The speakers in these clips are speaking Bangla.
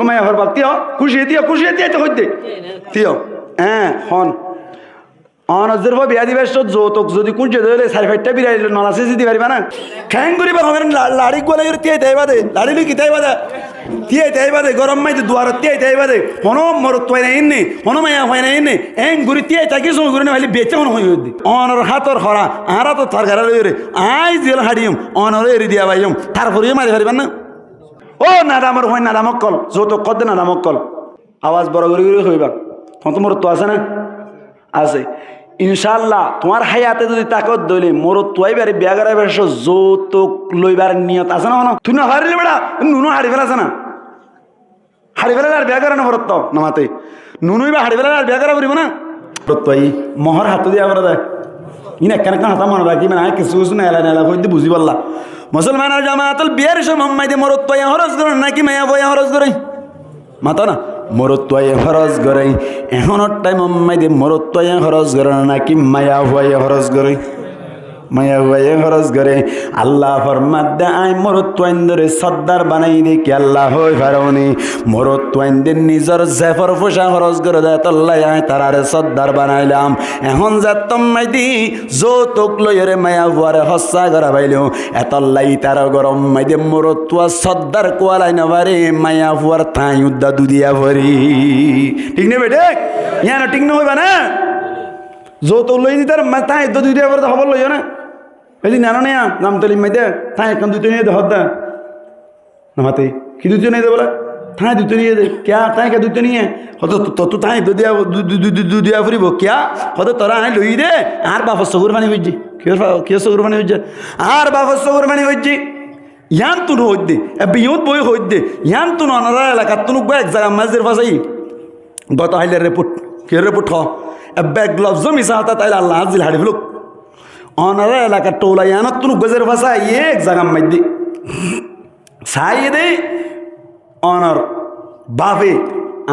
মায়া হরবাল তিয় খুশি তো হইতে তিয় হ্যাঁ হন অনজের বিয়া দিবার যৌতুক যদি কুঞ্চে ধরে সাড়ে ফাইটটা বিরাই নলাসে দিতে পারিবা না খ্যাং করিবা হবে লাড়ি গোলা তিয়াই তাই বাদে লাড়ি লুই কিতাই বাদা তিয়াই তাই বাদে গরম মাইতে দুয়ারত তিয়াই তাই বাদে হনো মরত পাই না ইন্নি হনো মায়া হয় না ইন্নি এং গুড়ি তিয়াই তাকে সময় গুড়ি না ভাই বেচে হন হই দি অনর হাতর হরা আরা তো তার গাড়া লই রে আই জেল হাডিম অনর এরি দিয়া ভাইম তারপরে মারি পারিবেন না ও নাদামর হয় নাদামক কল যৌতুক কদ নাদামক কল আওয়াজ বড় করে হইবা তখন তো মরত তো আছে না আছে ইনশাল্লাহ তোমার হায়াতে যদি তাকত দইলে মরত তুয়াইবারে বিয়া করাইবার যৌতুক লইবার নিয়ত আছে না তুই না হারিলে বেড়া নুনু হারি ফেলাছে না হারি ফেলালে আর বিয়া করে না মরত তো নামাতে নুনুই বা হারি ফেলালে আর বিয়া করা করিব না তুই মহর হাত দিয়া করে দেয় ইনা কেন হাতা মনে রাখি মানে কিছু কিছু নেলা নেলা হইতে বুঝি পারলা মুসলমানের জামাতুল বিয়ার সময় মাইতে মরত তুই হরজ করে নাকি মায়া বয়া হরজ করে মাতা না মরত্বায় হরজ করে এখনের টাইম মাইদে মরত্বায় হরজ করে নাকি মায়া হুয়াই হরজ করে মায়া হুয়াই হরজ করে আল্লাহ ফরমাত দে আই মরত্বাইন ধরে সর্দার বানাই দে কি আল্লাহ হই পারনি মরত্বাইন দিন নিজের জেফর পোশা হরজ করে দেয় তল্লাই আয় তারারে সর্দার বানাইলাম এখন যাতম মাইদি যৌতুক লইরে মায়া হুয়ারে হস্যা করা পাইলেও এতল্লাই তার গরম মাইদে মরত্বা সর্দার কোয়ালাই না পারে মায়া হুয়ার ঠাই উদ্দা দুদিয়া ভরি ঠিক নেই বেটে ইয়া না ঠিক না হইবা না যৌতুক লই দিতার ঠাই উদ্দা দুদিয়া ভরে খবর লইও না এই নানো নেয়া নাম তলি মাইদে ঠাই এখন দুটো নিয়ে দে হদ্দা নামাতে কি দুটো নিয়ে দে বলে ঠাই দুটো নিয়ে দে ক্যা ঠাই কে দুটো নিয়ে হতো তত ঠাই দুদিয়া ফুরিব ক্যা হতো তোরা আই লই দে আর বাপর চকুর পানি হইছি কি চকুর পানি হইছে আর বাপর চকুর পানি হইছি ইয়ান তুন হইত দে বিহুত বই হইত দে ইয়ান তুন অনারা এলাকা তুন এক জায়গা মাঝের ফাঁসাই গত হাইলের রিপোর্ট কে রিপোর্ট হ ব্যাগ গ্লাভস মিশা হতা তাইলে আল্লাহ হাজিল হাড়ি ফেলুক অনারা এলাকা টোলা ইয়ানত তুন গজের ভাষা এক জায়গা মাইদি সাই দে অনর বাপে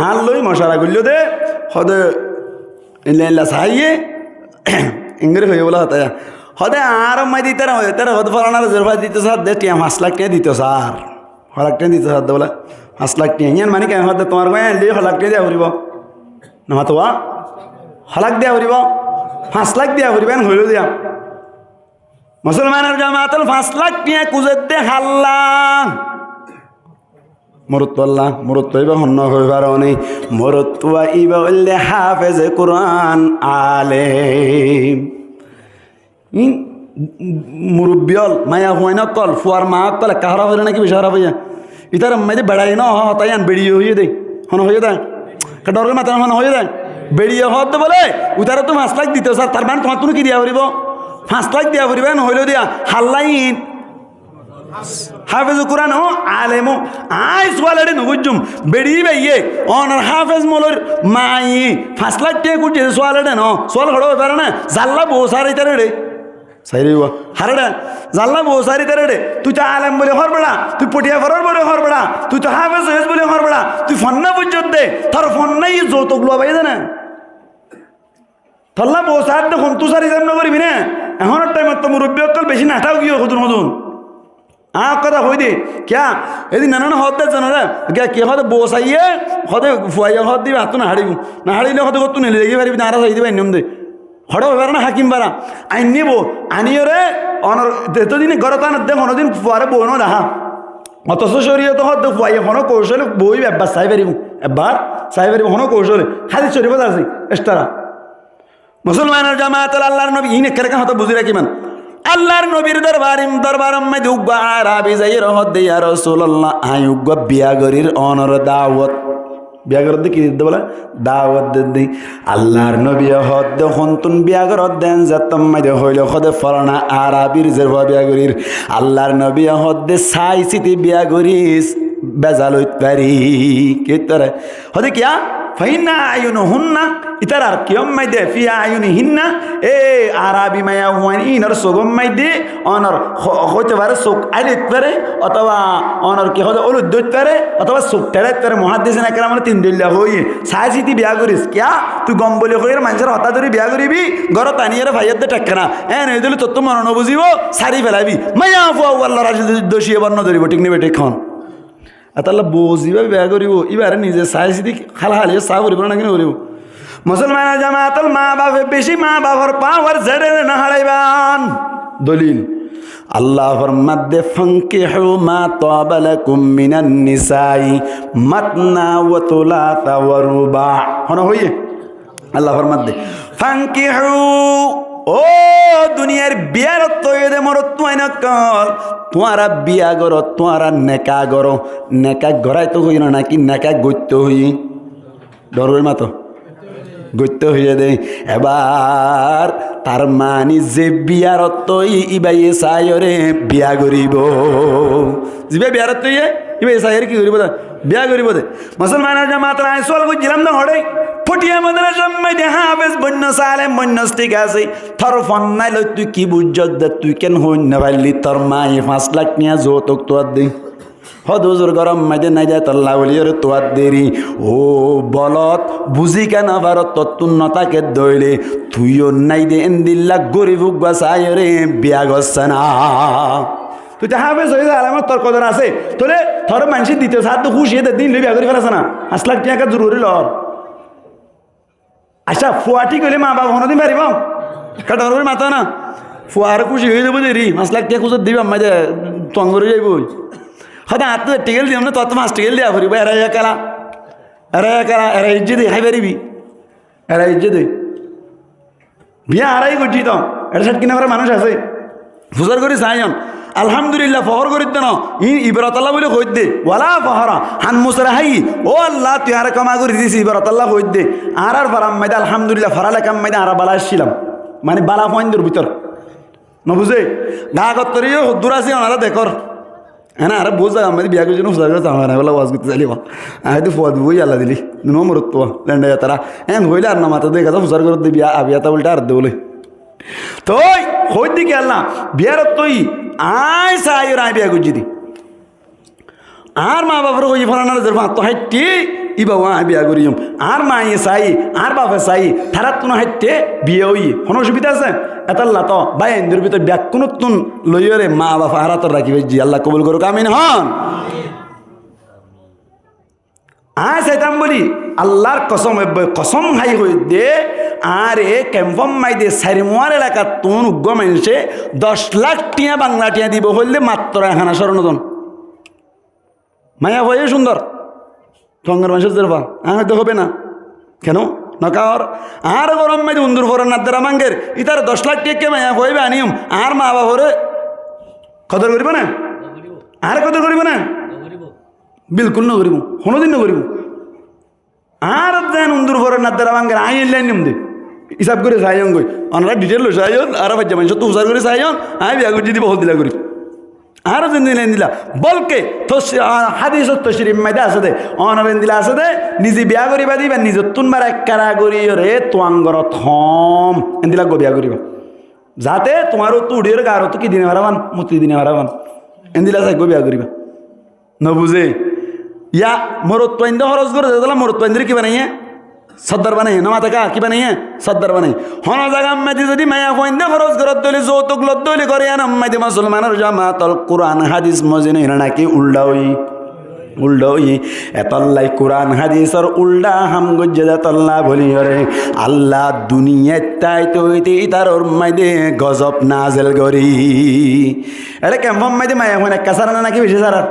আর লই মশারা করল দে হদে ইল্লা সাইয়ে ইংরে হয়ে বলা হতা হদে আর মাইদি তারা হয়ে তারা হদ ফলানার জরফা দিতে স্যার দে টিয়া 5 লাখ টাকা দিত স্যার 5 লাখ টাকা দিত স্যার বলে 5 লাখ টাকা ইয়ান মানে কেন হদে তোমার গায়ে আনলে 5 লাখ টাকা দিয়া ফুরিব না মাতোয়া 5 লাখ দিয়া ফুরিব 5 লাখ দিয়া ফুরিবেন হইল দিয়া মুসলমানের জামাতুল 5 লাখ টাকা কুজে দে হাল্লা মরত্বাল্লাহ মরত্বাইবা হন্য হইবার অনেক মরত্বা ইবা উল্লে হাফেজ কোরআন আলেম মুরব্বিয়ল মায়া হয় না কল ফুয়ার মা কল কাহারা হইলে নাকি বেশি খারাপ হইয়া ইতার মেয়েদের বেড়াই না হতাই আন বেড়িয়ে হইয়ে দেয় হন হয়ে দেয় ডরের মাথা হন হয়ে দেয় বেড়িয়ে হতে বলে উতারে তো 5 লাখ দিতে স্যার তার মানে তোমার তুমি কি দিয়া ফুরিব 5 লাখ দিয়া ফুরিবেন হইল দিয়া হাল্লাইন হাফেজ কোরআন ও আলেম আই সোয়ালারে নগুজুম বেড়ি বাইয়ে অনার হাফেজ মোলর মাই 5 লাখ টাকা কুটি সোয়ালারে ন সোয়াল খড়ো পারে না জাল্লা বসার ইতারে রে সাইরিবা হারডা জাল্লা বসারি তারে রে তুই তো আলেম বলে হরবড়া তুই পটিয়া ফরর বলে হরবড়া তুই তো হাফেজ হয়েছ বলে হরবড়া তুই ফন্না বুঝত দে তার ফন্নাই যৌতুক লোয়া পাই না থল্লা বসার দেখুন তুই সারি জান করবি না এখনের টাইমত তো মুরব্বী অকল বেশি নাটাও গিয়ে হতুন হতুন কথা হই দে ক্যা এদিন নানা হতে জানো রে কি হতে বসাইয়ে হতে ফুয়াইয়া হত দিবে হাত না হারিব না হারিলে হতে কত নেলে দেখি পারিবি না চাই দিবে নিয়ম দে হড় ব্যাপার না হাকিম পারা আইন নিব আনিও রে অনর এতদিনে ঘর তান দেখ অনদিন ফুয়ারে বনো রাহা অথচ শরীয়ত হত ফুয়াইয়া হনো কৌশলে বই একবার চাই পারিব একবার চাই পারিব হনো কৌশলে হাদিস শরীফত আছে এস্তারা মুসলমানের জামাতের আল্লাহর নবী ইনে কেরকা হত বুঝি রাখিমান আল্লাহর নবীর দরবারম মধ্যে উগ্গা আরাবি যাই রহত দে ইয়া রাসূলুল্লাহ আই উগ্গা বিয়াগরির অনর দাওয়াত বিয়াগর দি কি দিতে বলে দাওয়াত দি আল্লাহর নবী হদ হন্তুন বিয়াগর দেন যাতম মধ্যে হইল খদে ফলানা আরাবির জরবা বিয়াগরির আল্লাহর নবী হদ সাই সিতি বিয়াগরিস বেজালইত পারি কে তরে হদে কিয়া ফাইনা আয়ুনুহুন্না ইতারার কিয়ম মাইদে ফিয়া আয়ুনিহিন্না এ আরাবি মায়া হুয়ান ইনর সোগম মাইদে অনর হইতে পারে চোখ আইলিত পারে অথবা অনর কি হতে অলুদ দইত পারে অথবা চোখ টেরাইত পারে মহাদ্দেশিন একরাম তিন দিল্লা হই সাই সিটি বিয়া করিস কিয়া তুই গম বলি হইর মানুষের হতা ধরে বিয়া করিবি ঘর টানিয়ে ভাইয়ের দে টেক্কা এন এই দিলে তোর তো মন নবুঝিব সারি ফেলাবি মায়া ফুয়া আল্লাহ রাশি দোষী বর্ণ ধরিব ঠিক নেবে ঠিক খন তাহলে বসিবা বিয়া করিব এবারে নিজে চাই চিতি খালা খালি চাহ করিব না কিনে করিব মুসলমান জামাতল মা বাপে বেশি মা বাবার পাওয়ার ঝেড়ে না হারাইবান দলিল আল্লাহ ফরমাদে ফানকিহু মা তাবা লাকুম মিনান নিসাই মাতনা ওয়া তুলাতা ওয়া রুবা হন হইয়ে আল্লাহ ফরমাদে ফানকিহু ও দুনিয়ার বিয়ার তৈদে মরত তুই না কল তোমারা বিয়া করো তোমারা নেকা করো নেকা গড়াই তো হই না নাকি নেকা গইত হই ডরের মাতো গইত হইয়া দে এবার তার মানি যে বিয়ারত ইবাইয়ে সায়রে বিয়া করিব যিবে বিয়ারত ইবাইয়ে সায়রে কি করিব বিয়া করিব দে মুসলমানের জামাত রাই সল গিলাম না হড়ে ফটিয়া মাদ্রাসা মাইদে হাফেজ বন্য সালেম বন্য ঠিক আছে থর ফন নাই লই তুই কি বুঝত দে তুই কেন হই না ভাইলি তোর মাই 5 লাখ নিয়া যৌতুক তোর দে হদুজুর গরম মাইদে নাই যায় তল্লা বলিয়র তোয়ার দেরি ও বলত বুঝি কেন ভারত তত্তুন্নতাকে দইলে তুইও নাই দে এন্দিল্লা গরিব বাসায়রে বিয়া গছে না তুই তো হাফেজ হয়ে যা আমার তোর কদর আছে তোরে তোর মানুষের দ্বিতীয় সাত তো খুশি দে দিন বিয়া করে ফেলাছে না 5 লাখ টাকা জরুরি লর আচ্ছা ফুয়াটি কইলে মা বাবা হনদিন পারিব কাটার মাথা না ফুয়ার খুশি হয়ে যাবো দেরি 5 লাখ টাকা খুঁজে দিবি আমাদের তং করে যাইব হয়তো হাত টিকেল দিলাম না তত 5 টিকেল দেওয়া করিব এরা এরা ইজ্জত খাই পারিবি এরা ইজ্জত বিয়া আড়াই করছি তো এটা সাত কিনা করে মানুষ আছে ফুজার করি চাইন আলহামদুলিল্লাহ ফহর করি না ইবরতাল্লাহ বলে কই দে ওয়ালা ফহরা হান মুসরা হাই ও আল্লাহ তুই আর কমা করে দিস ইবরতাল্লাহ কই দে আর ফারাম মাইদা আলহামদুলিল্লাহ ফারালে কাম মাইদা আর বালা আসছিলাম মানে বালা পয়েন্টের ভিতর নবুঝে গা কত্তরিও দূর আছে ওনারা দেখর হ্যাঁ না আরে বোঝা আমাদের বিয়া করছি ফুজার করে আমার বলা ওয়াজ করতে চাইলি আমি তো ফুয়া বই আল্লাহ দিলি মরত ল্যান্ডে তারা হ্যাঁ হইলে আর না মাথা দেখা ফুজার করে দিবি আবিয়াতা উল্টা আর দে বলে তো হই দিকে আল্লাহ বিয়ার তুই আয় সাই আয় বিয়া করছি দি আর মা বাবার কই ফলানার তো হাইটি ই বাবা আয় বিয়া করি আর মায়ে চাই আর বাপে চাই তারা তো হাইটে বিয়ে হই কোনো অসুবিধা আছে এতাল্লা তো ভাই এদের ভিতর ব্যাগ কোনো তুন লইরে মা বাবা হারাত রাখিবে জি আল্লাহ কবুল করুক আমিন হন আয় চাইতাম বলি আল্লাহর কসম হাই হই দে আর এ ক্যাম্পম মাই দে সারিমোয়ার এলাকা তুন উগ্র মানুষে 10 লাখ টিয়া বাংলা টিয়া দিব হইলে মাত্র এখানা স্বর্ণদন মায়া হয়ে সুন্দর টঙ্গের মানুষের দেবা আমার তো হবে না কেন নকার আর গরম মাই উন্দুর ফোরের নাদ্দারা মাঙ্গের ইতার 10 লাখ টিয়া কে মায়া হইবে আনিম আর মা বাবরে কদর করিব না আর কদর করিব না বিলকুল নকরিব কোনোদিন নকরিব আর দেন উন্দুর ফোরের নাদ্দারা মাঙ্গের আই লাইন নিম দে হিসাব করে চাইন গই ওনারা ডিটেল চাইন আর বাচ্চা মানুষ তো উচার করে চাইন আমি বিয়া করে যদি বহু দিলা করি আরো যেন দিলেন দিলা বলকে তো হাদিস তশরিফ মাইদা আছে দে অনবেন দিলা আছে দে নিজে বিয়া করিবা দিবা নিজে তুনবার এক কারা করি রে তোয়াঙ্গর থম এন্দিলা গো বিয়া করিবা যাতে তোমারও তো উড়িয়ে গারো তো কি দিনে হারাবান মুতি দিনে হারাবান এন্দিলা চাই গো বিয়া করিবা নবুঝে ইয়া মরত পাইন্দ খরচ করে দিলা মরত পাইন্দের কি বানাইয়ে সর্দার বানাই না মাথা কা কি বানাই সর্দার বানাই হন জায়গা আম্মাদি যদি মায়া কইন্দা খরচ করত দলে যৌতুক লদ্দলে করে আন আম্মাদি মুসলমানের জামাতল কোরআন হাদিস মজিনে নাকি উল্ডাই এতল্লাই কোরআন হাদিসর উল্ডা হাম গজ্জা তল্লা বলি রে আল্লাহ দুনিয়াত তাই তৈতে তার মাইদে গজব নাজেল করি আরে কেমন মাইদে মায়া হয় একটা সারা নাকি বেশি সারা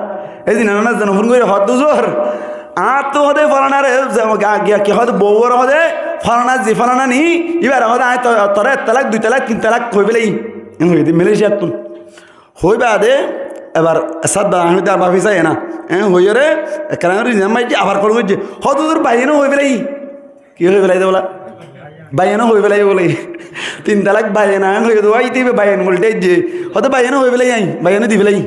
এই দিন না জানো ফোন করে হদ দুজোর আর তো হদে ফলানার কি হয়তো বউর হদে ফলানা যে ফলানা নি এবার হদে আয় তোর 1 তালাক 2 তালাক 3 তালাক হয়ে পেলেই মালয়েশিয়ার তুন হইবা দে এবার সাদা আমি তো বাফি চাই না হইয় রে কেন মাইছি আবার কল করছে হয়তো তোর বাইয়েনও হয়ে পেলাই কি হয়ে পেলাই বলা বাইয়েনও হয়ে পেলাই বলে 3 তালাক বাইয়েনা হয়ে দেবো দিবে বাইয়েন বলতে যে হয়তো বাইয়েনও হয়ে পেলাই বাইয়েনও দি পেলাই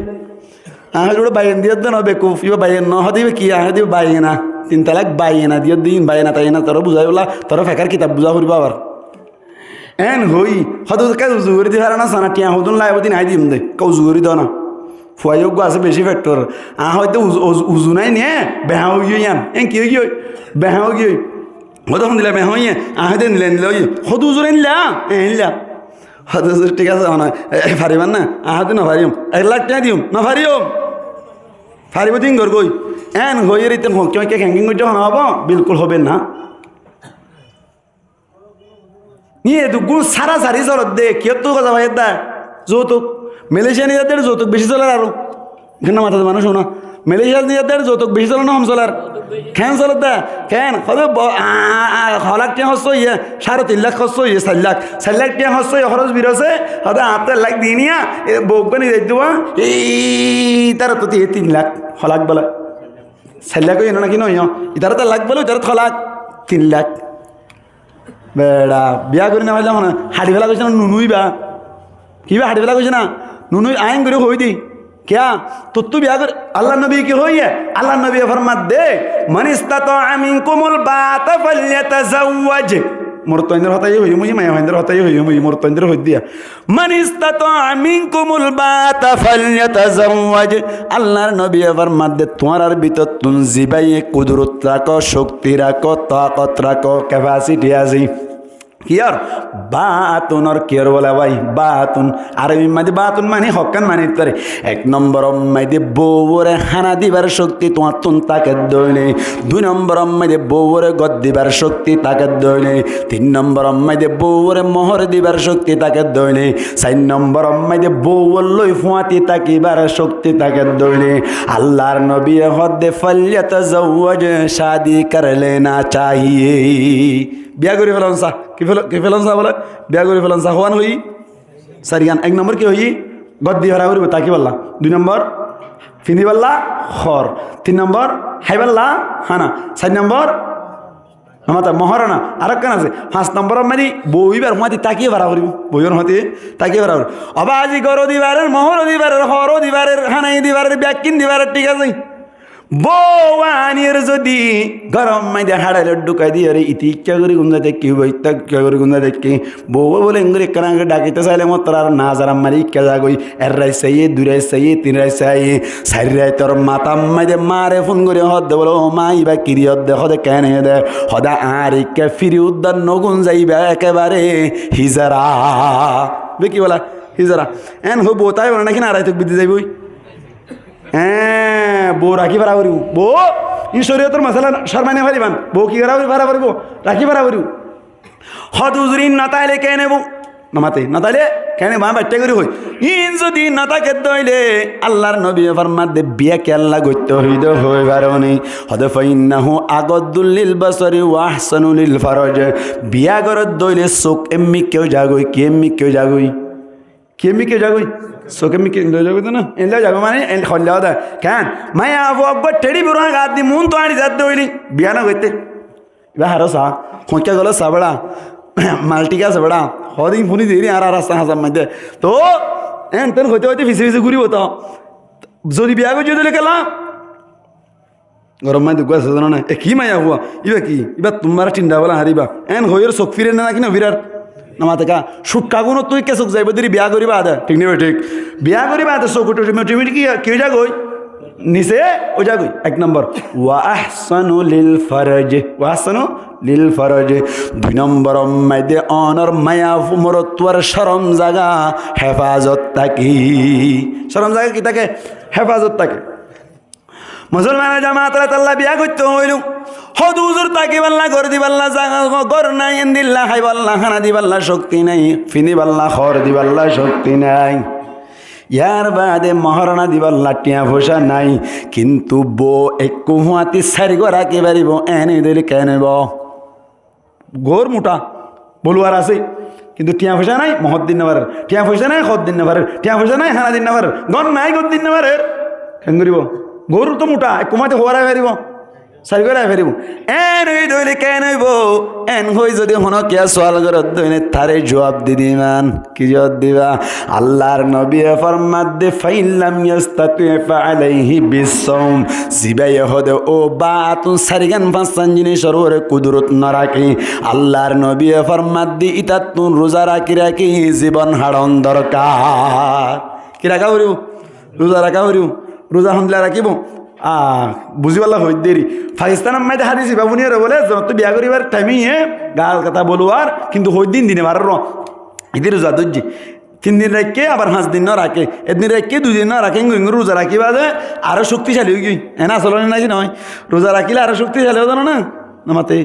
আগে বাইন দিয়ে না বেকুফ ইবা বাইন ন দিবে কি আগে দিবে বাইনা 3 তালাক বাইনা দিয়ে দিন বাইনা তাই না তোর বুঝাই বলা তোর ফেকার কিতাব বুঝা করিব আবার এন হই হয়তো কাজ জুগরি দি হারা না সানা টিয়া হদুন লাইব দিন আই দিম দে কাউ জুগরি দাও না ফুয়াইগ আছে বেশি ফ্যাক্টর হয়তো উজু নাই নে বেহা হই ইয়ান কি হই বেহা হই হয়তো দিলা বেহা হই আহে দিন লেন লই হদু উজু নিলা নিলা হয়তো ঠিক আছে না পারিবান না আহাতে না পারিম 1 লাখ টাকা দিম না পারিম ফারিব দিন ঘর গই এন হয়ে রিতেন হোক কেউ কে ক্যাঙ্কিং করতে হব বিলকুল হবে না নিয়ে দুগুণ সারা সারি চলত দে কেউ তো কথা ভাই দা যৌতুক মালয়েশিয়া নিয়ে যাদের যৌতুক বেশি চলার আরো এখানে মাথাতে মানুষ শোনা মালয়েশিয়া নিয়ে যাদের যৌতুক বেশি চলে না হম চলার খেন চলত দা খেন হলাক টিয়া হস্ত ইয়ে 3.5 লাখ হস্ত ইয়ে 4 লাখ টিয়া হস্ত খরচ বিরছে হতে 8 লাখ দিয়ে নিয়া বৌকনি যাই দেওয়া এই তার তো 3 লাখ হলাক বলা 4 লাখ না কি নয় ইতারা 4 লাখ বলো ইতারা 6 লাখ 3 লাখ বেড়া বিয়া করি না ভাইলাম না হাঁটি ফেলা কইছে না নুনুই বা কি বা হাঁটি ফেলা কইছে না নুনুই আইন করে হই দি क्या तो बिया कर अल्लाह नबी की होई है अल्लाह नबी फरमात दे मन इस्ताता मिनकुमुल बात फल्यतज़व्वज मुर्तंदर होता ये हुई मुझे मैं हिंदर होता ये हुई मुझे मुर्तंदर हो दिया मन इस्ताता मिनकुमुल बात फल्यतज़व्वज अल्लाह नबी फरमात दे तुम्हारे भीतर तुम जिबाई कुदरत रखो शक्ति रखो ताकत रखो कैपेसिटी आजी कियर बातुन और कियर बोला भाई बातुन अरबी मध्य बातुन मानी हक्कन मानी करे 1 नंबर मध्य बोवरे खाना दिबार शक्ति तुम्हार तुम ताकत दोने 2 नंबर मध्य बोवरे गद दिबार शक्ति ताकत दोने 3 नंबर मध्य बोवरे मोहर दिबार शक्ति ताकत दोने 4 नंबर मध्य बोवर लई फुआती ताकिबार शक्ति ताकत दोने अल्लाहर नबी हद फल्यतज़व्वज शादी कर लेना चाहिए বিয়া করে ফেলাম সা কি ফেলাম সা বলে বিয়া করে ফেলাম সা হওয়ান হই সারিয়ান 1 নম্বর কি হই গদ্দি ভরা করিব তাকি বললা 2 নম্বর ফিনি বললা খর 3 নম্বর হাই বললা হানা 4 নম্বর আমাতা মহারণা আর কেন আছে 5 নম্বর মানে বইবার মাটি তাকি ভরা করিব বইর হাতে তাকি ভরা অবাজি গরো দিবারের মহর দিবারের হর দিবারের হানাই দিবারের ব্যাকিন দিবারের ঠিক আছে বৌয়ানির যদি গরম মাইদে হাড়াইলে ঢুকাই দিয়ে রে ইতি ইচ্ছা করে গুঞ্জা দেখি বইতা ইচ্ছা করে গুঞ্জা দেখি বউ বলে এঙ্গুরি কানাকে ডাকিতে চাইলে মত আর না যারা মারি ইচ্ছা যাগই এর রাই চাইয়ে 2 রাই চাইয়ে 3 রাই চাইয়ে 4 রাই তোর মাথা মাইদে মারে ফোন করে হদ বলো মা ইবা কিরি হদ হদে কেন দে হদা আর ইকে ফিরি উদ্দান নগুন যাইবা একেবারে হিজারা বে কি বলা হিজারা এন হো বোতাই বলে নাকি না আড়াই তোক বিদ্যে যাইবই হ্যাঁ বউ রাখি ভাড়া করিব বউ ই শরীয়তের মশলা শর্মানে ভারিবান বউ কি ভাড়া করিব রাখি ভাড়া করিব হদ উজরিন নাতাইলে কে নেব নামাতে নাতাইলে কেন মা বাচ্চা করি হই ইন যদি নাতাকে দইলে আল্লাহর নবী ফরমাত দে বিয়া কে আল্লাহ গইতে হইদ হই বারনি হদ ফাইন্নাহু আগাদুল লিল বসরি ওয়া আহসানু লিল ফরজ বিয়া গরত দইলে চোখ এমনি কেউ জাগই কি এমনি কেউ জাগই কেমি কে যাগই সোকে মি কে যাগই তো না এলা যাগো মানে এল খল্লাও দা কেন মায়া আবু আকবর টেডি বুড়া গাদি মুন তো আনি যাতে হইলি বিয়া না কইতে ইবা হারসা খোঁচা গলো সাবড়া মালটিকা সাবড়া হদিন ফুনি দেরি আর রাস্তা হাসাম মধ্যে তো এন তেন হইতে হইতে ফিসে ফিসে ঘুরিব তো যদি বিয়া কই যদি কেলা গরম মাই দুগা সাজানো না এ কি মায়া হুয়া ইবা কি ইবা তোমার টিন্ডা বলা হারিবা এন হইর চোখ ফিরে না কি না বিরাট নামাতে কা সুট কাগুনো তুই কে চোখ যাইব দিদি বিয়া করিবা আদা ঠিক নেবে ঠিক বিয়া করিবা আদা চোখ অটোমেটিক কি কেউ যাগই নিচে ও যাগই 1 নম্বর ওয়া আহসানু লিল ফরজ ওয়া আহসানু লিল ফরজ 2 নম্বর মাইদে অনর মায়া মরতওয়ার শরম জাগা হেফাজত তাকি শরম জাগা কি থাকে হেফাজত থাকে মুসলমানের জামাতরা তাল্লা বিয়া করতে হইল হদ হুজুর তাকি বাল্লা গর দিবাল্লা জাগা গর নাই এন্দিল্লা খাই বাল্লা খানা দিবাল্লা শক্তি নাই ফিনি বাল্লা খর দিবাল্লা শক্তি নাই ইয়ার বাদে মহারণা দিবাল্লা টিয়া পয়সা নাই কিন্তু বো একটু হুঁয়াতি সারি গো রাখি পারিব এনে দিলে কেনব গোর মোটা বলুয়ার আছে কিন্তু টিয়া পয়সা নাই মহৎ দিন না পারের টিয়া পয়সা নাই খদ দিন না পারের টিয়া পয়সা নাই খানা দিন না পারের গর নাই গর দিন না পারের কেন করিব গরু তো মোটা কুমাতে হওয়ারাই পারিব সারি করাই পারিব এন হই দইলে কেন হইব এন হই যদি হন কিয়া সোয়াল করত দইলে তারে জবাব দি দিমান কি জবাব দিবা আল্লাহর নবী ফরমাত দে ফাইল্লাম ইয়াস্তাতি ফালাইহি বিসসাম জিবাই হদ ও বাতুন সারিগান পাঁচন জিনিসের ওরে কুদরত না রাখি আল্লাহর নবী ফরমাত দি ইতাতুন রোজা রাখি জীবন হাড়ন দরকার কি রাখা হরিব রোজা রাখা হরিব রোজা হন্দলা রাখিব বুঝি পাল্লা হই দেরি পাকিস্তান মাইতে হারিছি বাবুনিয়ারে বলে যত বিয়া করিবার টাইমিং গাল কথা বলো আর কিন্তু হই দিন দিনে বার ইদি রোজা দর্জি 3 দিন রাখে আবার 5 দিন না রাখে, একদিন রাখে 2 দিন না রাখে, রোজা রাখিবা যে আরো শক্তিশালী হয়ে গই এনা চলনি নাকি নয়, রোজা রাখিলে আরো শক্তিশালী হতো না নামাতে।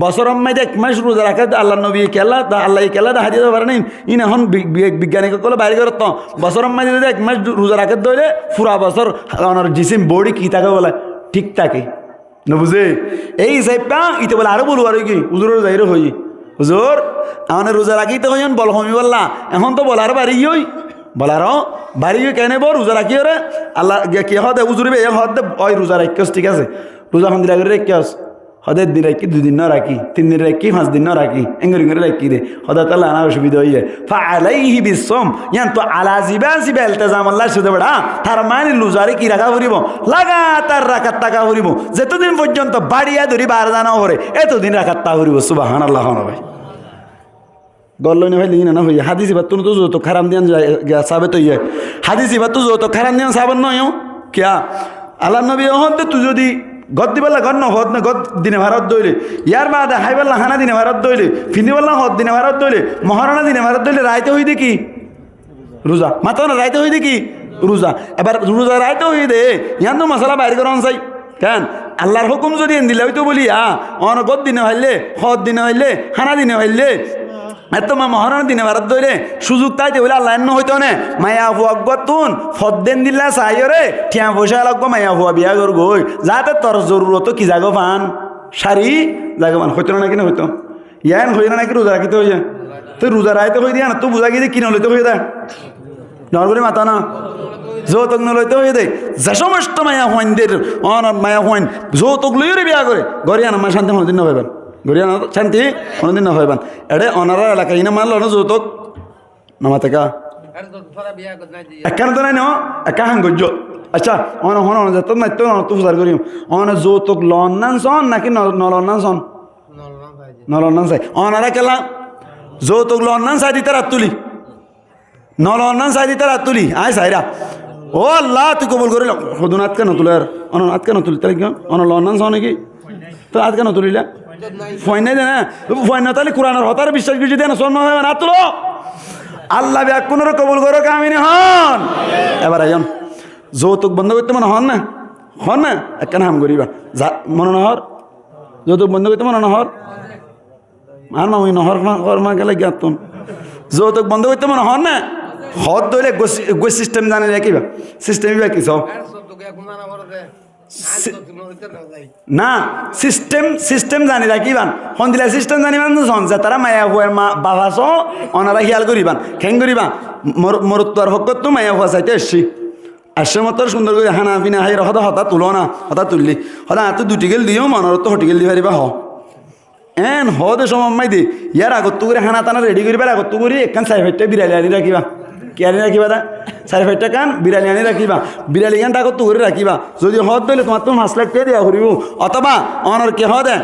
বছর মাইতে 1 মাস রোজা রাখে আল্লাহ নবী কেলা আল্লাহ কেলা দেখা দিতে পারে নাই ইন এখন বিজ্ঞানীসকলে বাইরে করত বছর মাইতে যদি 1 মাস রোজা রাখে দইলে পুরা বছর জিসিম বডি কি থাকে বলে ঠিক থাকে না বুঝে এই হিসাবটা ইতে বলে আরো বলবো আর কি হুজুরের যাইরো হই হুজুর আমাদের রোজা রাখিতে হইন বল হমি বললা এখন তো বলার বাড়ি হই বলারও বাড়ি কেন বল রোজা রাখি রে আল্লাহ কে হদে হুজুরবে হদে ওই রোজা রাখিস ঠিক আছে রোজা খান দিলা করে রেখিস হদের দিন রাখি 2 দিন না রাখি 3 দিন রাখি 5 দিন না রাখি এঙ্গরি করে রাখি রে হদা তালা আনা অসুবিধা হইয়ে ফালাইহি বিসম ইয়ান তো আলা জিবা ইলতিজাম আল্লাহ শুধু বড়া তার মানে রোজারে কি রাখা করিব লাগাতার রাখাত টাকা করিব যতদিন পর্যন্ত বাড়িয়া ধরি বার জানা হরে এতদিন রাখাত তা করিব সুবহানাল্লাহ ভাই গল্লনে ভাই লিনা না হই হাদিস বাত তো যত খারাম দিন সাবে তো ইয়ে হাদিস বাত তো যত খারাম দিন সাবন নয় কিয়া আল্লাহ নবী হতে তুই যদি গদ দিবাল্লা গদ ন হদ না গদ দিনে ভারত দইলে ইয়ার বাদে হাইবাল্লা হানা দিনে ভারত দইলে ফিনিবাল্লা হদ দিনে ভারত দইলে মহারণা দিনে ভারত দইলে রাইতে হই দেখি রোজা মাত্র না রাইতে হই দেখি রোজা এবার রোজা রাইতে হই দে ইয়ান তো মশলা বাইরে করন চাই কেন আল্লাহর হুকুম যদি এন দিলে হইতো বলি অন গদ দিনে হইলে হদ দিনে হইলে হানা দিনে হইলে এত মহারণের দিনে ভারত ধরে সুযোগ তাইতে বলে আল্লাহ এন্ন হইতো না মায়া হুয়া তুন ফদ্দেন দিল্লা চাই রে ঠিয়া পয়সা লাগবো মায়া হুয়া বিয়া কর গই যাতে তোর জরুরত কি জাগো পান শাড়ি জাগো পান হইতো না নাকি না হইতো ইয়ান হই না নাকি রোজা রাখিতে হইয়া তুই রোজা রাইতে হই দিয়া না তুই বুঝা গিয়ে কিনে লইতে হয়ে দেয় নরবরি মাতা না যৌতুক নলইতে হয়ে দেয় যে সমস্ত মায়া হুয়াইনদের অনার মায়া হুয়াইন যৌতুক লইরে বিয়া করে গরিয়া না মা শান্তি কোনোদিন না হইবেন গরিয়া না শান্তি কোনোদিন না হইবেন এডে অনারা এলাকা ইনা মানল না যৌতুক নামাতে কা একান তো নাই ন একা হাং গজ্জ আচ্ছা অন হন যেত নাই তো তুই ফুসার করিম অন যৌতুক লন নান সন নাকি নলন নান সন নলন নান চাই অনারা কেলা যৌতুক লন নান চাই দিতে রাত তুলি নলন নান চাই দিতে রাত তুলি আয় চাইরা ও আল্লাহ তুই কবুল করিল সদুন আজকে নতুলে আর অন আজকে নতুলি তাহলে কি অন লন নান চাও নাকি তো আজকে নতুলিলা ফয়ন নাই দেনা ফয়ন তাহলে কোরআনের হতার বিশ্বাস কিছু দেন সন্মান হবে না তুলো আল্লাহ ব্যাকুনের কবুল করো কামিনী হন এবার আইন যৌতুক বন্ধ করতে মনে হন না একখান হাম করিবা যা মনে নহর যৌতুক বন্ধ করতে মনে নহর আর মা ওই নহর মা গেলে জ্ঞাতন যৌতুক বন্ধ করতে মনে হন না হদ ধরে গো সিস্টেম জানে রাখিবা সিস্টেম কি সব না সিস্টেম জানি রাখিবান সন্দিলা সিস্টেম জানিবান যে তারা মায়া হুয়ার মা বাবা চ অনারা হিয়াল করিবান খেং করিবা মরত্বর হকত তো মায়া হুয়া চাইতে এসছি আসছে মতো সুন্দর করে হানা পিনা হাই হতা হতা তুলো না হতা তুললি হতা হাতে 2টি গেল দিও মনের তো 6টি গেল দি পারিবা এন হদে সময় দি ইয়ার আগত করে হানা টানা রেডি করিবার আগত করি একখান সাইফাইটটা বিড়ালি আনি রাখিবা কি আনি রাখিবা দা সাইফাইটটা কান বিড়ালি আনি রাখিবা বিড়ালি গানটা আগত করে রাখিবা যদি হদ দিলে তোমার তো 5 লাখ টাকা দেওয়া ফুরিব অথবা অনর কে হদে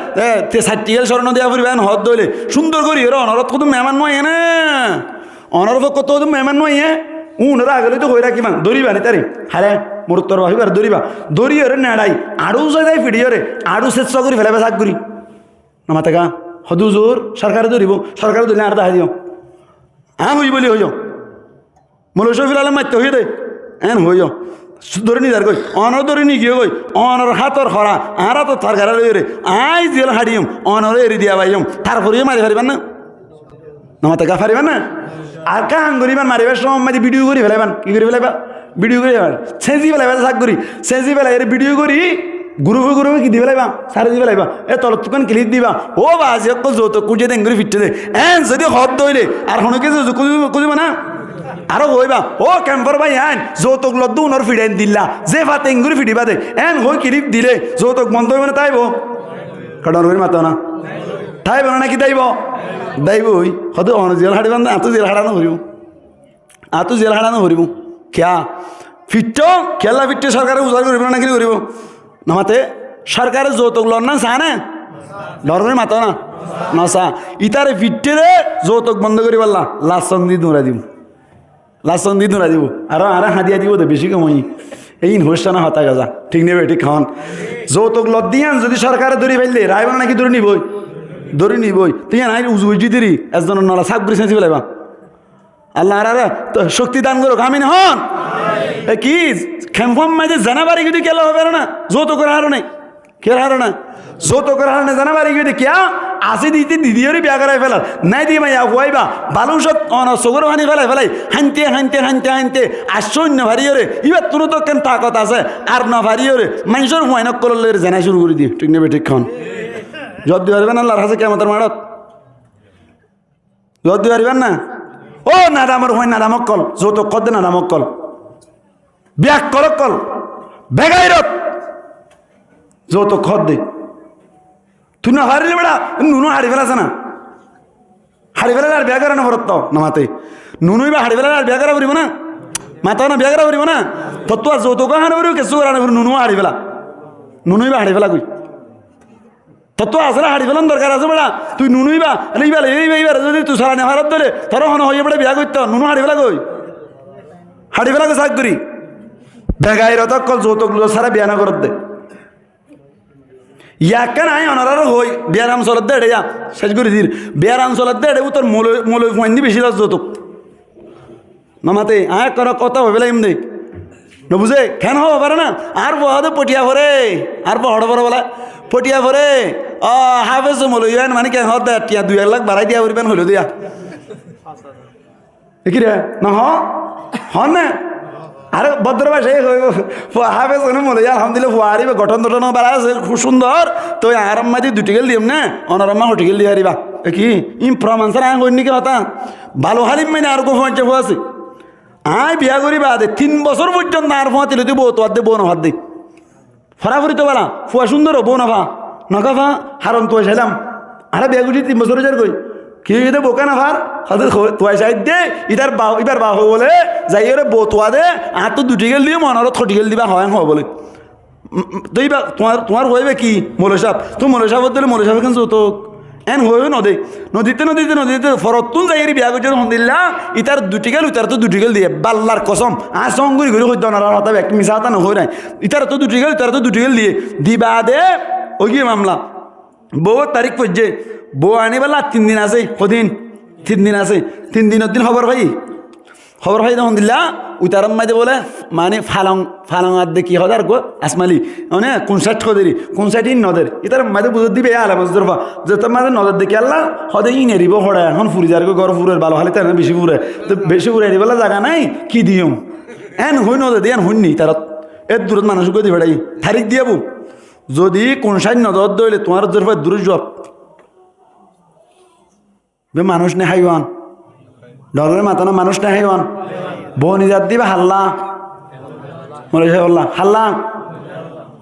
60 গেল স্বর্ণ দেওয়া ফুরিবে হদ দিলে সুন্দর করি এর অনরত কত মেহমান নয় না অনর কত মেহমান নয় উনরা আগলে তো হয়ে রাখিবা দরিবা নি তারে হারে মরুত্তর ভাবিবার দরিয়ে নেড়াই আড়ু যাই ফিডিওরে আড়ু চেষ্টা করি ফেলাবে শাক করি নামাতে গা হদুজোর সরকারে ধরিব সরকারে ধরলে আর দেখা দিও হই বলি হইও মৌলশফিল আলম মারতে হয়ে দে এন হইও ধরে নি যার কই অনর ধরে নি গিয়ে কই অনর হাতর খরা আর তো সরকারে লই রে আই জেল হাড়িম অনর এরি দিয়া বাইম তারপরেও মারি পারিবেন না নামাতে গা পারিবেন না আর কাম করিবেন মারিবার সময় মারি ভিডিও করি ফেলাইবেন কি করে ফেলাইবা ভিডিও করে সেজি ফেলাইবা শাক করি সেজি ফেলাই এর ভিডিও করি গুরুবে কি দিবে লাইবা সারে দিবে লাইবা এ তলত তুকান ক্লিক দিবা ও বাজি যৌত কুজে দেন করে ফিটতে দে এন যদি হদ দইলে আর হনকে কুজিবা না আরো হইবা ও ক্যাম্পার ভাই এন যৌতুক লদ্দু উনর ফিডাইন দিলা যে ফাতে এঙ্গুরি ফিডিবা দে এন হই ক্লিক দিলে যৌতুক বন্ধ হইবে না তাইব কারণ হই মাতা না তাইব না নাকি দাইব ওই হদ অন জেল হাড়িবা না আতো জেল হাড়ানো হরিব খেয়া ফিট খেলা ফিটে সরকারে উজাড় করিব না নাকি করিব নামাতে সরকারের যৌতুক লন না চা না ডর করে মাতো না নসা ইতারে ফিটে রে যৌতুক বন্ধ করি পারলা লাচন দি দৌড়া দিব আর হাদিয়া দিব তো বেশি কমই এই হচ্ছে না হতা গাজা ঠিক নেবে ঠিক খাওয়ান যৌতুক লত দিয়ান যদি সরকারে ধরি ফেললে রায়বানা নাকি ধরে নিবই তুই নাই উজুই দিদি একজনের নলা সাপ করে চেঁচি ফেলাইবা আল্লাহ শক্তি দান করুক, আমিন হন। কি খেমফম মাঝে জানাবারি কিন্তু কেলা হবে না, যৌত করে হারো নাই, কে হারো না, যৌত করে হারো না, জানাবারি কিন্তু কেয়া আসি দিতে দিদিওরই বিয়া করাই ফেলার নাই দিয়ে মাইয়া হুয়াইবা বালু সব চকুর পানি ফেলাই হানতে হানতে হানতে হানতে আশ্চর্য ভারিওরে এবার তোর তো কেন তাকত আছে আর না ভারিওরে মানুষের হুয়াইনক করলে জানাই শুরু করে দিয়ে, ঠিক নেবে ঠিকক্ষণ জব দিয়ে পারবেন আল্লাহর কাছে কেমন মারত জব দিয়ে পারবেন না। ও নাদামর হয় নাদামক কল যৌতুক কর দে নাদামক কল ব্যাগ করক কল বেগাইরত যৌতুক খর দে তুই না হারিলে বেড়া নুনু হারি ফেলাছে না, হারি ফেলালে আর ব্যাগ না ভরত না মাতে নুনুই বা হারি ফেলালে আর ব্যাগ করিব না, মাতাও না ব্যাগ করিব না, তোর তো আর যৌতুক হারে করিব কেঁচু হারা নুনু হারি ফেলা, নুনুই বা হারি ফেলা কই তোর তো আসলে হারি ফেলান দরকার আছে বেড়া, তুই নুনুই বা এইবার এইবার যদি তুই সারা নেওয়ার ধরে তোর হন হয়ে পড়ে বিয়া করতে নুনু হারি ফেলা কই, হারি ফেলা কই শাক করি বেগাইরত কল যৌতুক সারা বিয়া না করত দে ইয়াকে নাই অনার হই বিয়ার অঞ্চলত দে যা শেষ করে দিল বিয়ার অঞ্চলত দে তোর মূল ফাইন বেশি লাস যৌতুক নামাতে কোনো কথা হবে লাইম দে নবুঝে কেন হবো পারে না আর বহাদে পটিয়া ভরে আর বড় বড় বলা পটিয়া ভরে হাফেজ মলো ইয়ান মানে কেন হত টিয়া 2 লাখ বাড়াই দিয়া পরিবেন হইল দিয়া দেখি রে না হন না আর ভদ্র ভাষাই হাফেজ মলো আলহামদুলিল্লাহ ফুয়ারি গঠন টঠন বাড়া আছে খুব সুন্দর তো আরাম মাদি 2 টিকেল দিম না অনারাম্মা হোটিকেল দিয়ে হারিবা কি ইমপ্রম আনসার আয় হইনি কি হতা ভালো হালিম মানে আর কো পঞ্চাশ আছে আয় বিয়া করিবা দে 3 বছর পর্যন্ত আর ফুয়া তিলে তুই বউ তোর দে বউ না ভাত দে ফরাফরি তো বলা ফুয়া সুন্দর বউ না ভা নকা ভা হারম তো চাইলাম আরে বিয়া করি 3 বছর যার কই কি বোকা না ভার হাতে তোয়াই সাইড দে ইটার বা এবার বা বলে যাই ওরে বউ তোয়া দে আর তো 2 টিকেল দিয়ে মনার 3 টিকেল দিবা হয় হওয়া বলে তুই বা তোমার হইবে কি মৌল সাহেব তুই মৌল সাহেব দিলে মৌল সাহেব কেন তো এন হইবে নদী নদীতে ফরতুন যাই বিয়া করছে দিল্লা ইটার 2 টিকেল ইটার তো 2 টিকেল দিয়ে বাল্লার কসম আর সঙ্গুরি ঘুরে হইত না হতা এক মিশা হতা নহই নাই ইটার তো 2 টিকেল ইটার তো 2 টিকেল দিয়ে দিবা দে ওই গিয়ে মামলা বউ তারিখ পড়ছে বউ আনি বেলা 3 দিন আছে কদিন 3 দিন আছে 3 দিনের দিন খবর ভাই তখন দিল্লা উতারম মাঝে বলে মানে ফালং আর দেখি হদার গো আসমালি মানে কোন সাইড খদেরি কোন সাইড ইন নদের ইতার মাঝে বুঝতে দিবে আলা বুঝতে যে তোর মাঝে নজর দেখি আল্লাহ হদে ই নেরিব হড়া এখন ফুরি যার ঘর ফুরের ভালো হলে তার বেশি ফুরে তো বেশি ফুরে এরিবেলা জায়গা নাই কি দিম এন হই নজর দিয়ে এন হইনি তার এর দূরত মানুষ গদি বেড়াই তারিখ দিয়াবো যদি কোন সাইড নজর দইলে তোমার দূর জব বে মানুষ নে হাইওয়ান ডরের মাথানো মানুষ নে হাইওয়ান বউ নিজাত দিবে হাল্লা মনে বললাম হাল্লা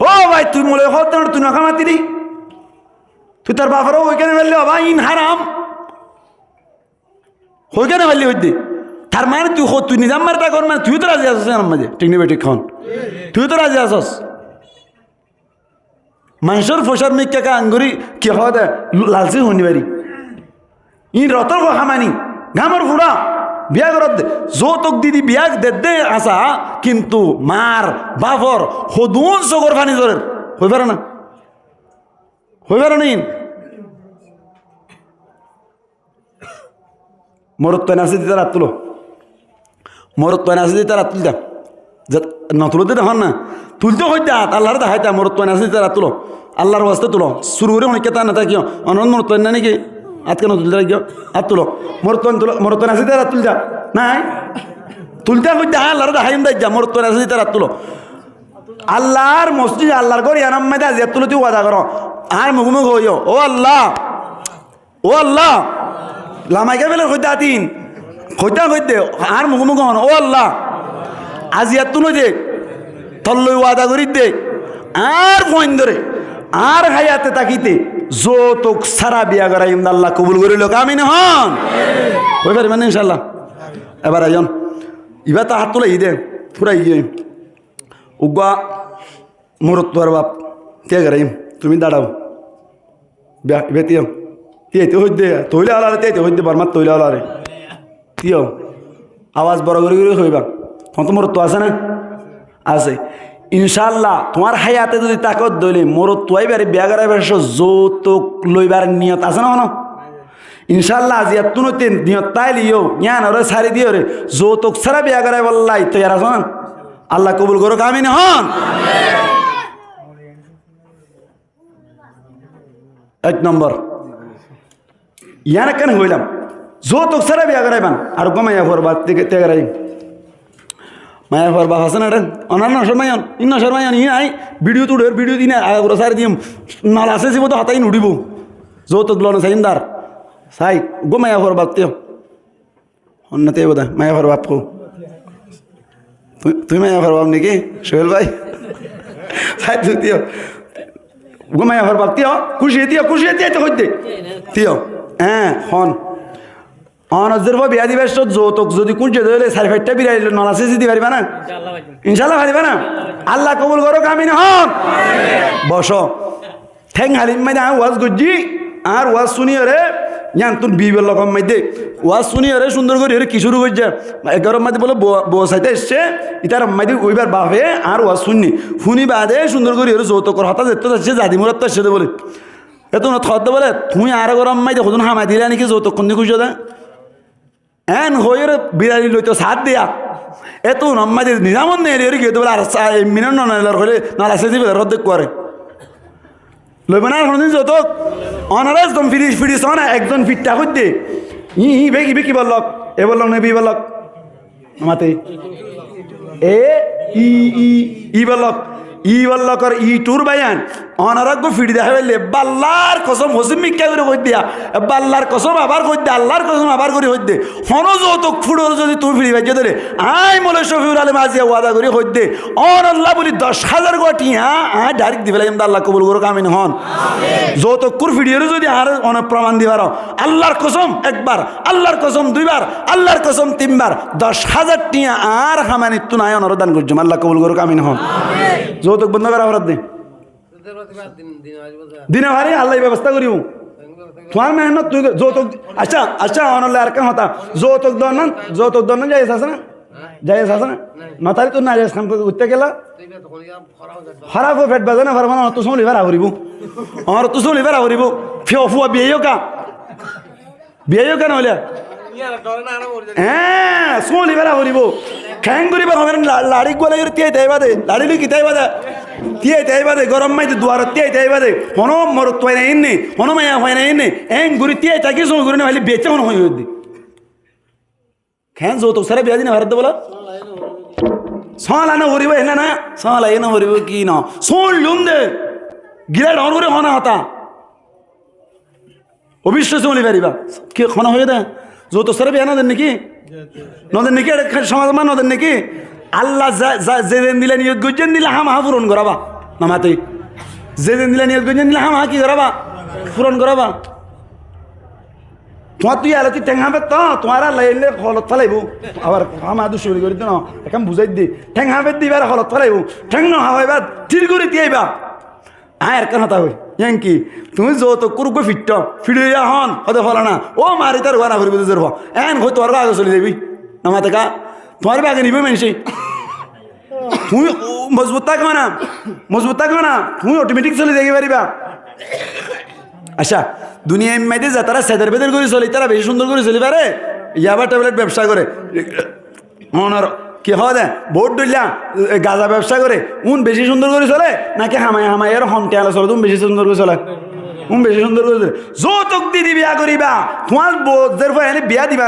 ও ভাই তুই মনে হত তুই নখা মাতিরি তুই তার বাপরও ওইখানে ফেললে ভাই ইন হারাম ওইখানে ফেললি হইতে তার মানে তুই নিজাম মারটা কর মানে তুই তো রাজি আসস আমার মাঝে ঠিক নেবে ঠিক খন তুই তো রাজি আসস মানুষের ফসার মিকা আঙ্গুরি কি হওয়া দেয় লালচি শুনি বাড়ি ই রতর খামানি গামর ফুড়া বিয়া করত দে যৌতুক দিদি বিয়া দে আসা কিন্তু মার বাপর সদুন চকর ফানি জরের হয়ে পারে না মরত তয় নাচি দিতে রাত তুলো মরত তয় নাচি দিতে রাত তুলতা নতুলতে দেখুন না তুলতে হইতে আল্লাহর দেখাইতা মরত তয় নাচি দিতে রাত তুলো আল্লাহর বাস্তে তুলো শুরু করে অনেক কেতা না তা কিয় অনন্ত মরত না নাকি আজকে তুলতে গিয়ে হাত তুলো মরত নাচি দিতে রাত তুলতা নাই তুলতে হইতে আল্লাহর দেখাইম দাই যা মরত নাচি দিতে রাত তুলো আল্লাহর মসজিদ আল্লাহর ঘর ইয়ানাম মাইদা আজিয়া তুলো তুই ওয়াদা করো আর মুখোমুখ হইও ও আল্লাহ লামাইকা বেলে হইতে আতিন হইতে আর মুখোমুখ হন ও আল্লাহ আজিয়া তুলো দে তল্লই ওয়াদা করি দে আর ফোন ধরে আর হায়াতে তাকিতে যৌতুক সারা বিয়া করাই আল্লাহ কবুল করিল আমিন হন হয়ে পারি মানে ইনশাল্লাহ এবার আইন এবার তো হাত তোলা দে পুরা ইয়ে উগা মোর তোর বাপ কে করাইম তুমি দাঁড়াও বেতিও তেতে হইতে তৈলে আলারে তেতে হইতে বরমাত তৈলে আলারে তিও আওয়াজ বড় করে হইবা তখন তো মোর তো আছে না আছে ইনশাল্লাহ তোমার হায়াতে যদি তাকত দইলে মোর তোয়াইবারে বিয়া করাইবার যৌতুক লইবার নিয়ত আছে না ইনশাল্লাহ আজি এতুনতে নিয়ত তাই লিও জ্ঞান ওরে সারি দিও রে যৌতুক ছাড়া বিয়া করাই বললাই তৈয়ার আছো না আল্লাহ কবুল করো আমিন হন এক নম্বর ইয়ান কেন হইলাম যৌতুক ছাড়া বিয়া করাইবান আর মায়া ফরবা তেগারাই মায়া ফরবা হাসান অনার নশর মায়ন ইন নশর মায়ন ই আই ভিডিও তুড়ের ভিডিও দিনে আগে সারি দিম নাল আছে জীব তো হাতাই নুড়িব যৌতুক লন সাইন্দার সাই মায়া ফরবা তেও অন্যতে বোধ মায়া ফরবা কো তুই মায়া ফরবাব নাকি সোহেল ভাই সাই তুই দিও মায়া ফরবাব তিও খুশি তো হইতে তিও হ্যাঁ হন অনজের বিয়া দিবেশ যৌতুক যদি কুঞ্চে ধরলে সার্টিফিকেটটা বিরাইল নলাসে দিতে পারিবা না ইনশাল্লাহ পারিবা না আল্লাহ কবুল করো আমিন হন বসো ঠেং হালিম মাইদে ওয়াজ গজ্জি আর ওয়াজ শুনিও রে জান তোর বিবের রকম মাইদে ওয়াজ শুনিও রে সুন্দর করে কি শুরু করছে 11 মাইদে বলে বউ সাইতে এসছে ইতার মাইদে ওইবার বাপে আর ওয়াজ শুনি বাদে সুন্দর করে যৌতুকর হতা যেতে যাচ্ছে জাদি মুরাত তো আসছে বলে এত না থতে বলে তুই আর গরম মাইদে কখন হামাই দিলে নাকি যৌতুক কোন খুঁজে দেয় এন হয়ে বিড়ালি লইতো সাথ দিয়া এত নম্মাই নিজামন নেই গিয়ে বলে আর মিনিট নলার হলে নালাসে দিবে রদ্দ করে লইবে না কোনদিন যৌতুক অনারা একদম ফিরিস না একজন ফিটটা করতে ই বেকি বেকি বললক এ বললক নেবি বললক মাতে এ ই বললকর ই টুর বাইয়ান অনারজ্ঞ ফিট দেখা পেলে বাল্লার কসম হসিম মিক্কা করে কই দিয়া বাল্লার কসম আবার কই দে আল্লাহর কসম আবার করে কই দে হন যৌতুক ফুড়ো যদি তুমি ফিরি বাইজে ধরে আই মোলে শফিউল আলম আজিয়া ওয়াদা করে কই দে অন আল্লাহ বলি 10,000 কোটি হ্যাঁ ডাইরেক্ট দিবে লাগে আল্লাহ কবুল করুক আমিন হন যৌতুক কুর ফিডিয়েরও যদি আর অনেক প্রমাণ দিবার আল্লাহর কসম একবার আল্লাহর কসম দুইবার আল্লাহর কসম তিনবার 10,000 টিয়া আর হামানি তু নাই অনুদান করছো আল্লাহ কবুল করুক আমিন হন যৌতুক বন্ধ করা অপরাধ নেই দিনে ভারি আল্লাহ ব্যবস্থা করিব তোমার মেহনত তুই যৌতুক আচ্ছা অনলে আর কেন হতা যৌতুক দন যাইস আছে না যাইস আছে না নতারি তো না যাইস খান উঠতে গেলা খারাপ ফেট বাজে না ফারমান তো সমলি ভাড়া করিব আমার তো সমলি ভাড়া করিব ফিও ফুয়া বিয়েও কেন হলে হ্যাঁ সমলি ভাড়া করিব খ্যাং করিবা হবে লাড়ি গোলা তিয়াই তাই বাদে লাড়ি লুই কিতাই বাদে তিয়াই তাই বাদে গরম মাইতে দুয়ার তিয়াই তাই বাদে হনো মরত পাই না ইন্নি হনো মায়া হয় না ইন্নি এং গুড়ি তিয়াই তাকে সময় গুড়ি না হলে বেচে হনো হয়ে দি খ্যাং যৌতুক সারা বিয়া দিনে ভারত বলা সালানো হরিব এনে না সালা এনে হরিব কি না সোল লুম দে গিলা ডর করে হনা হতা অবিশ্বাস বলি পারিবা কি হনা হয়ে দে যৌতুক সারা বিয়া না দেন নাকি নদের নাকি সমাজ মান নদের নাকি আল্লাহ যেদিন দিলে নিয়ত গজ্জেন দিলে হাম হা পূরণ করাবা নামাতে যেদিন দিলে নিয়ত গজ্জেন দিলে হাম হা কি করাবা পূরণ করাবা তোমার তুই আলোচি ঠেঙাবে তো তোমার লাইলে হলত ফেলাইব আবার হামা দুশো করে না এখন বুঝাই দি ঠেঙাবে দিবার হলত ফেলাইব ঠেং ন হাওয়াইবা থির করে দিয়াইবা আর কেন হতা হই কি তুমি যৌতুক কুরুক ফিরিয়া হন হতে ফলা না ও মারি তার ঘর ভরবে তোর এন হই তোর আগে চলে যাবি নামাতে কা তোমার আগে নিবে মানুষই তুমি মজবুত থাকবে না তুমি অটোমেটিক চলে যাই পারিবা আচ্ছা দুনিয়া এমনিতে যা তারা সেদের বেদের করে চলে তারা বেশি সুন্দর করে চলে পারে ইয়াবা ট্যাবলেট ব্যবসা করে মনার কি হয় দে ভোট দিলা গাঁজা ব্যবসা করে বেশি সুন্দর করে চলে নাকি হামাই আর হমটে আলো চলে তুমি বেশি সুন্দর করে চলে বেশি সুন্দর করে চলে যৌতুক দিদি বিয়া করিবা তোমার বোধের এনে বিয়া দিবা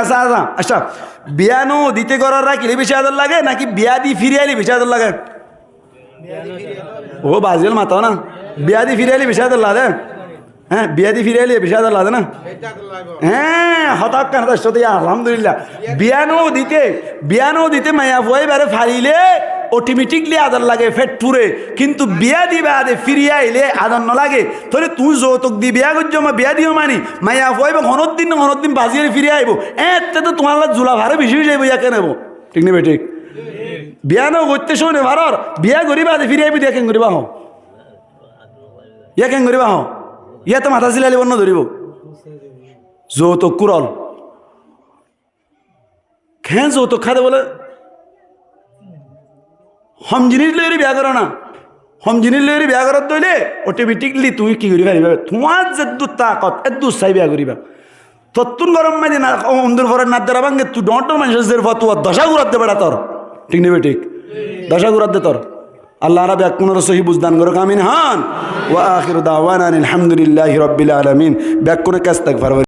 আচ্ছা বিয়া নো দিতে করার রাখিলে বেশি আদর লাগে নাকি বিয়া দি ফিরে আইলে বেশি আদর লাগে ও বাজিল মাতাও না বিয়া দি ফিরে আইলে বেশি আদর লাগে হ্যাঁ বিয়া দি ফিরে আইলে বেশি আদর লাগে না হ্যাঁ হঠাৎ কেন সাথে আলহামদুলিল্লাহ বিয়ানো দিতে মায়া ভয় বারে ফারিলে অটোমেটিকলি আদর লাগে ফেট পুরে কিন্তু বিয়া দিবা আদে ফিরিয়া আইলে আদর ন লাগে তাহলে তুই যৌতুক দি বিয়া করছো বিয়া দিও মানি মায়া ভয় বা হনত দিন বাজিয়ে ফিরিয়ে আইব এতে তো তোমার জোলা ভারে বেশি যাইব ইয়াকে নেব ঠিক নেবে ঠিক বিয়া নো করতে শোনে ভারর বিয়া করিবা আদে ফিরিয়ে আইবি দেখেন করিবা হো ইয়াকেন করিবা হো ইয়া তো মাথা চিলাইলে বন্য ধরিব যৌতুক কুরল খেঁ যৌতুক খাতে বলে হম জিনিস লইরি বিয়া করো না হম জিনিস লইরি বিয়া করত দইলে অটোমেটিকলি তুমি কি করিবা তোমার যে তাকত এদু চাই বিয়া করিবা তত্তুন গরম মাঝে না অন্ধুর পরে না দেরা ভাঙ্গে তুই ডন্টর মানুষের জের ফতুয়া দশা ঘুরাতে বেড়া তোর ঠিক নেবে ঠিক দশা ঘুরাতে তোর আল্লাহ রাবে এক পুনর সহি বুঝদান করো আমিন হান ওয়া আখিরু দাওয়ানা আলহামদুলিল্লাহি রাব্বিল আলামিন ব্যাক কোন কাজ থাক